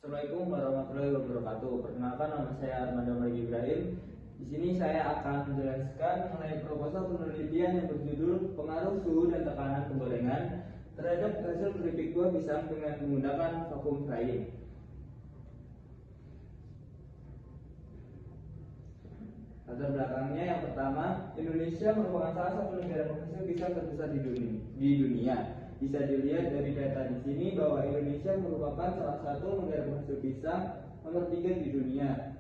Assalamualaikum warahmatullahi wabarakatuh. Perkenalkan, nama saya Armando Malik Ibrahim. Di sini saya akan menjelaskan mengenai proposal penelitian yang berjudul pengaruh suhu dan tekanan penggorengan terhadap hasil keripik buah pisang dengan menggunakan vacuum frying. Latar belakangnya, yang pertama, Indonesia merupakan salah satu negara penghasil pisang terbesar di dunia. Bisa dilihat dari data di sini bahwa Indonesia merupakan salah satu negara penghasil pisang nomor 3 di dunia.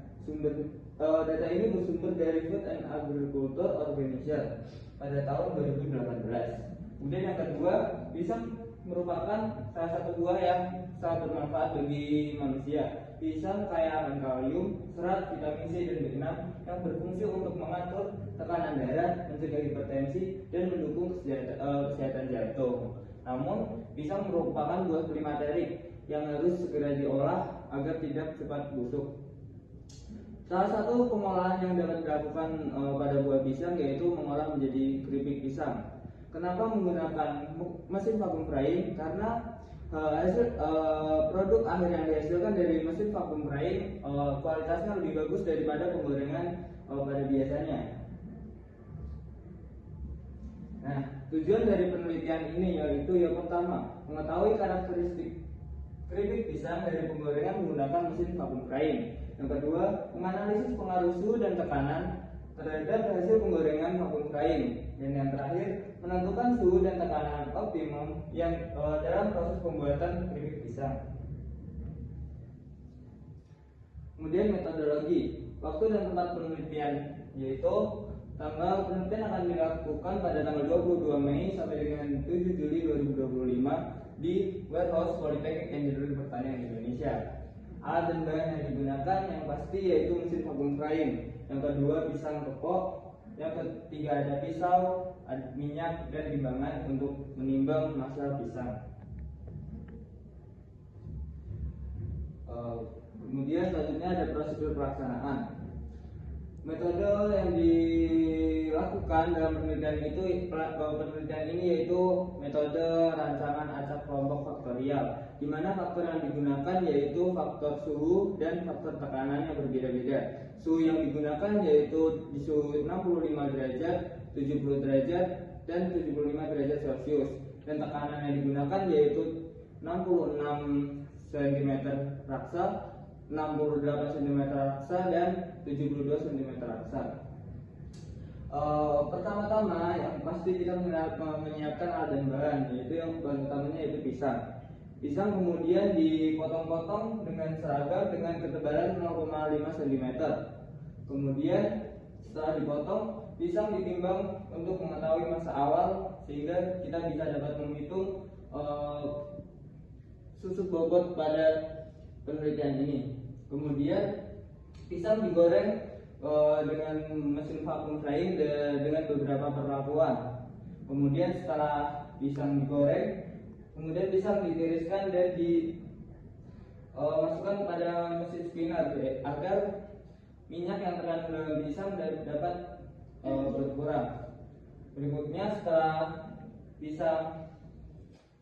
Data ini bersumber dari Food and Agriculture Organization pada tahun 2018. Kemudian yang kedua, pisang merupakan salah satu buah yang sangat bermanfaat bagi manusia. Pisang kaya akan kalium, serat, vitamin C dan B6 yang berfungsi untuk mengatur tekanan darah, mencegah hipertensi, dan mendukung kesehatan jantung. Namun, pisang merupakan buah klimaterik yang harus segera diolah agar tidak cepat busuk. Salah satu pengolahan yang dapat dilakukan pada buah pisang yaitu mengolah menjadi keripik pisang. Kenapa menggunakan mesin vacuum frying? Karena produk akhir yang dihasilkan dari mesin vacuum frying kualitasnya lebih bagus daripada penggorengan pada biasanya. Nah, tujuan dari penelitian ini yaitu yang pertama, mengetahui karakteristik keripik pisang dari penggorengan menggunakan mesin vacuum frying. Yang kedua, menganalisis pengaruh suhu dan tekanan terhadap hasil penggorengan vacuum frying. Dan yang terakhir, menentukan suhu dan tekanan optimum yang dalam proses pembuatan keripik pisang. Kemudian metodologi, waktu dan tempat penelitian, yaitu tanggal penelitian akan dilakukan pada tanggal 22 Mei sampai dengan 7 Juli 2025 di Warehouse Politeknik Engineering Pertanian Indonesia. Alat dan bahan yang digunakan yang pasti yaitu mesin vacuum frying. Yang kedua, pisang kepok. Yang ketiga, ada pisau, ada minyak, dan timbangan untuk menimbang massa pisang. Kemudian selanjutnya ada prosedur pelaksanaan. Metode yang dilakukan dalam penelitian ini yaitu metode rancangan acak kelompok faktorial, di mana faktor yang digunakan yaitu faktor suhu dan faktor tekanan yang berbeda-beda. Suhu yang digunakan yaitu di suhu 65 derajat, 70 derajat, dan 75 derajat Celcius. Dan tekanan yang digunakan yaitu 66 cm raksa, 68 cm raksa, dan 72 cm raksa. Pertama-tama yang pasti kita menyiapkan alat dan bahan, yaitu yang bahan utamanya yaitu pisang. Pisang kemudian dipotong-potong dengan seragam dengan ketebalan 0,5 cm. Kemudian setelah dipotong, pisang ditimbang untuk mengetahui massa awal sehingga kita bisa dapat menghitung susut bobot pada penelitian ini. Kemudian pisang digoreng dengan mesin vacuum frying dengan beberapa perlakuan. Kemudian setelah pisang digoreng, kemudian pisang ditiriskan dan dimasukkan pada mesin spinner agar minyak yang terkandung dalam pisang dapat berkurang. Berikutnya, setelah pisang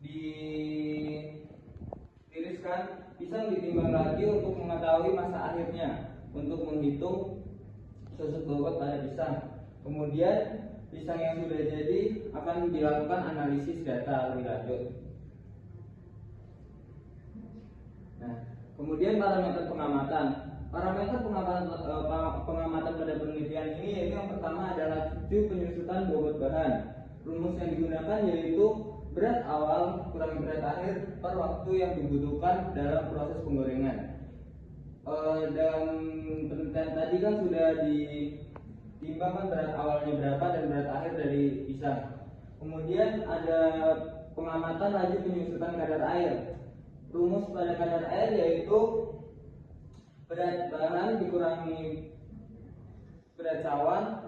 ditiriskan, pisang ditimbang lagi untuk mengetahui massa akhirnya untuk menghitung susut bobot pada pisang. Kemudian pisang yang sudah jadi akan dilakukan analisis data lebih lanjut. Nah, kemudian parameter pengamatan. Parameter pengamatan pada penelitian ini yaitu yang pertama adalah tujuh penyusutan bobot bahan. Rumus yang digunakan yaitu berat awal kurangi berat akhir per waktu yang dibutuhkan dalam proses penggorengan. Dalam penelitian tadi kan sudah ditimbangkan berat awalnya berapa dan berat akhir dari pisang. Kemudian ada pengamatan laju penyusutan kadar air. Rumus pada kadar air yaitu berat bahan dikurangi berat cawan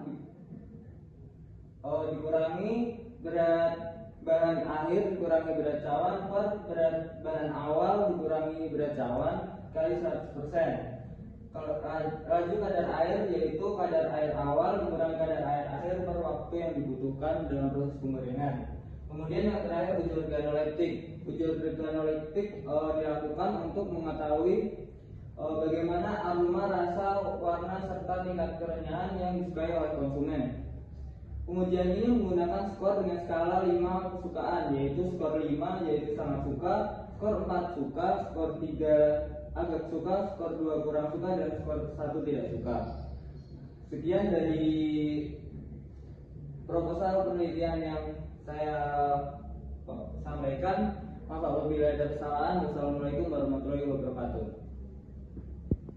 dikurangi berat bahan akhir dikurangi berat cawan per berat bahan awal dikurangi berat cawan kali 100%. Kalau laju kadar air yaitu kadar air awal dikurangi kadar air akhir per waktu yang dibutuhkan dalam proses penggorengan. Kemudian yang terakhir uji organoleptik. Uji organoleptik dilakukan untuk mengetahui bagaimana aroma, rasa, warna serta tingkat kerenyahan yang disukai oleh konsumen. Pengujian ini menggunakan skor dengan skala 5 kesukaan, yaitu skor 5 yaitu sangat suka, skor 4 suka, skor 3 agak suka, skor 2 kurang suka, dan skor 1 tidak suka. Sekian dari proposal penelitian yang saya sampaikan. Maaf apabila ada kesalahan. Wassalamualaikum warahmatullahi wabarakatuh.